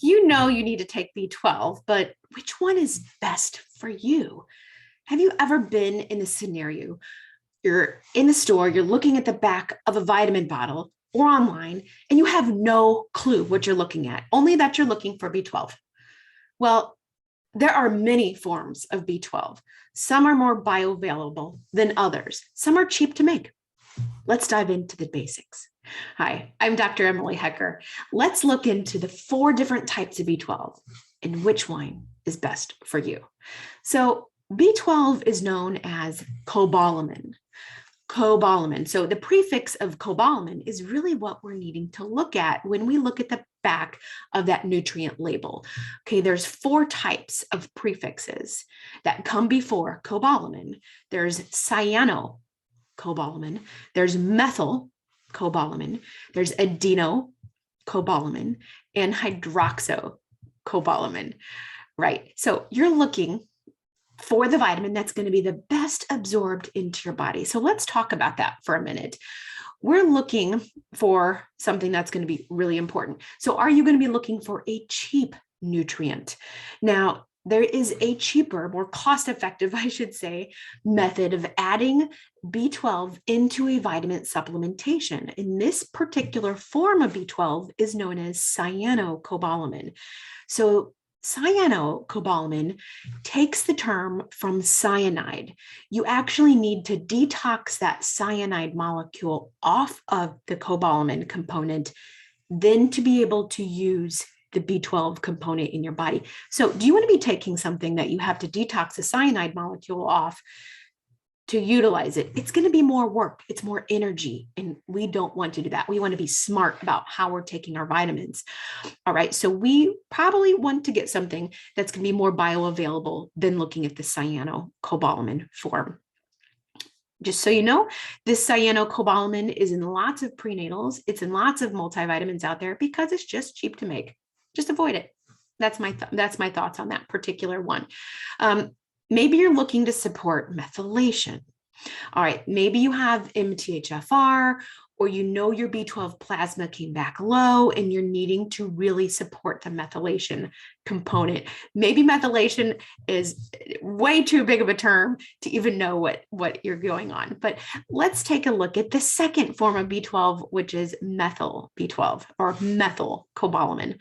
You know you need to take B12, but which one is best for you? Have you ever been in the scenario? You're in the store, you're looking at the back of a vitamin bottle or online, and you have no clue what you're looking at, only that you're looking for B12. Well, there are many forms of B12. Some are more bioavailable than others. Some are cheap to make. Let's dive into the basics. Hi, I'm Dr. Emily Hecker. Let's look into the 4 different types of B12 and which one is best for you. So B12 is known as cobalamin. Cobalamin. So the prefix of cobalamin is really what we're needing to look at when we look at the back of that nutrient label. Okay, there's 4 types of prefixes that come before cobalamin. There's cyanocobalamin, there's methylcobalamin, there's adenocobalamin, and hydroxocobalamin. Right. So you're looking for the vitamin that's going to be the best absorbed into your body. So let's talk about that for a minute. We're looking for something that's going to be really important. So are you going to be looking for a cheap nutrient? Now, there is a cheaper, more cost-effective, I should say, method of adding B12 into a vitamin supplementation. And this particular form of B12 is known as cyanocobalamin. So Cyanocobalamin takes the term from cyanide. You actually need to detox that cyanide molecule off of the cobalamin component, then to be able to use the B12 component in your body. So do you want to be taking something that you have to detox the cyanide molecule off to utilize it? It's going to be more work. It's more energy. And we don't want to do that. We want to be smart about how we're taking our vitamins. All right. So we probably want to get something that's going to be more bioavailable than looking at the cyanocobalamin form. Just so you know, this cyanocobalamin is in lots of prenatals. It's in lots of multivitamins out there because it's just cheap to make. Just avoid it. That's my thoughts on that particular one. Maybe you're looking to support methylation. All right, maybe you have MTHFR, or you know your B12 plasma came back low and you're needing to really support the methylation component. Maybe methylation is way too big of a term to even know what you're going on. But let's take a look at the second form of B12, which is methyl B12 or methylcobalamin.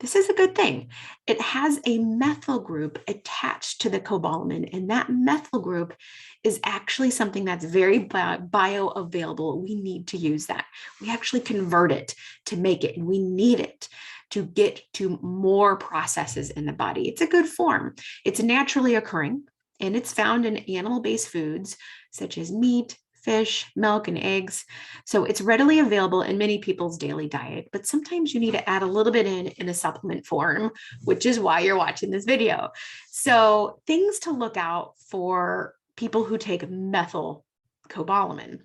This is a good thing. It has a methyl group attached to the cobalamin, and that methyl group is actually something that's very bioavailable. We need to use that. We actually convert it to make it, and we need it to get to more processes in the body. It's a good form. It's naturally occurring, and it's found in animal-based foods such as meat, fish, milk, and eggs. So it's readily available in many people's daily diet, but sometimes you need to add a little bit in a supplement form, which is why you're watching this video. So things to look out for people who take methylcobalamin,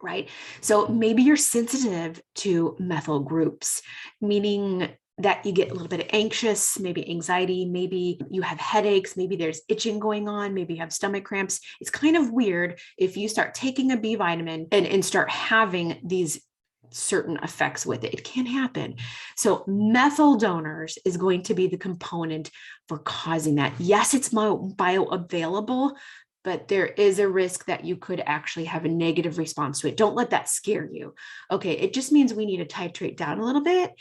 right? So maybe you're sensitive to methyl groups, meaning that you get a little bit anxious, maybe anxiety, maybe you have headaches, maybe there's itching going on, maybe you have stomach cramps. It's kind of weird if you start taking a B vitamin and start having these certain effects with it. It can happen. So methyl donors is going to be the component for causing that. Yes, it's bioavailable, but there is a risk that you could actually have a negative response to it. Don't let that scare you. Okay, it just means we need to titrate down a little bit,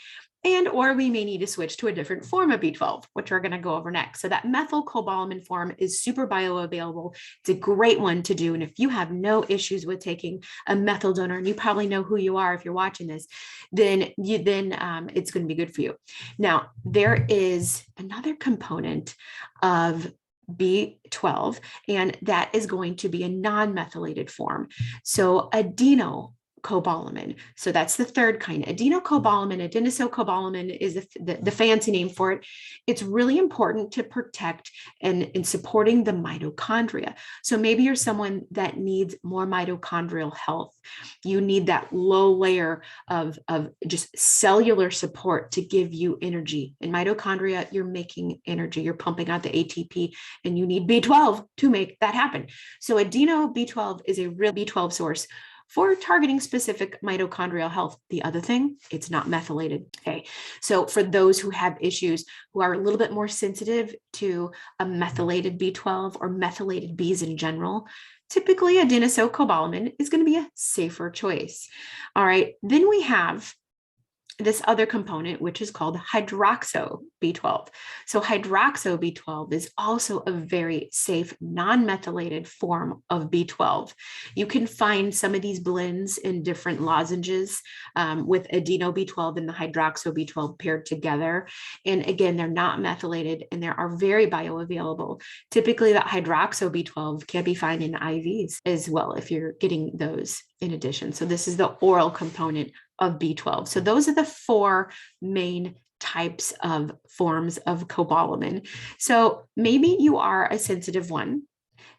or we may need to switch to a different form of B12, which we're going to go over next. So that methylcobalamin form is super bioavailable. It's a great one to do. And if you have no issues with taking a methyl donor, and you probably know who you are if you're watching this, then it's going to be good for you. Now, there is another component of B12, and that is going to be a non-methylated form. So adenosylcobalmin. So that's the third kind. Adenosylcobalmin is the fancy name for it. It's really important to protect and in supporting the mitochondria. So maybe you're someone that needs more mitochondrial health. You need that low layer of just cellular support to give you energy. In mitochondria, you're making energy, you're pumping out the ATP, and you need B12 to make that happen. So adeno B12 is a real B12 source for targeting specific mitochondrial health. The other thing, it's not methylated. Okay. So for those who have issues, who are a little bit more sensitive to a methylated B12 or methylated Bs in general, typically adenosylcobalmin is going to be a safer choice. All right. Then we have this other component, which is called hydroxo B12. So hydroxo B12 is also a very safe, non-methylated form of B12. You can find some of these blends in different lozenges with adeno B12 and the hydroxo B12 paired together. And again, they're not methylated and they are very bioavailable. Typically, that hydroxo B12 can be found in IVs as well if you're getting those in addition. So this is the oral component of B12. So those are the four main types of forms of cobalamin. So maybe you are a sensitive one.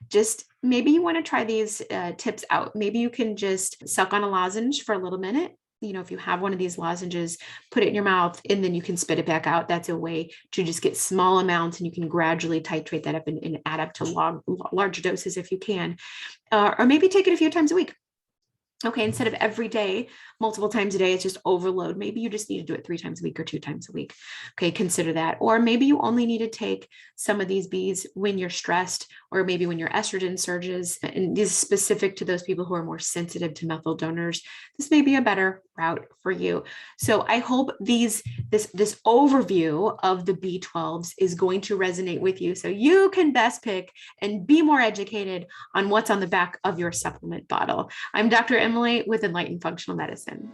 Just maybe you want to try these tips out. Maybe you can just suck on a lozenge for a little minute. You know, if you have one of these lozenges, put it in your mouth and then you can spit it back out. That's a way to just get small amounts and you can gradually titrate that up and add up to larger doses if you can. Or maybe take it a few times a week. Okay, instead of every day, multiple times a day, it's just overload. Maybe you just need to do it 3 times a week or 2 times a week. Okay, consider that. Or maybe you only need to take some of these Bs when you're stressed, or maybe when your estrogen surges. And this is specific to those people who are more sensitive to methyl donors. This may be a better route for you. So I hope this overview of the B12s is going to resonate with you so you can best pick and be more educated on what's on the back of your supplement bottle. I'm Dr. Emily with Enlightened Functional Medicine.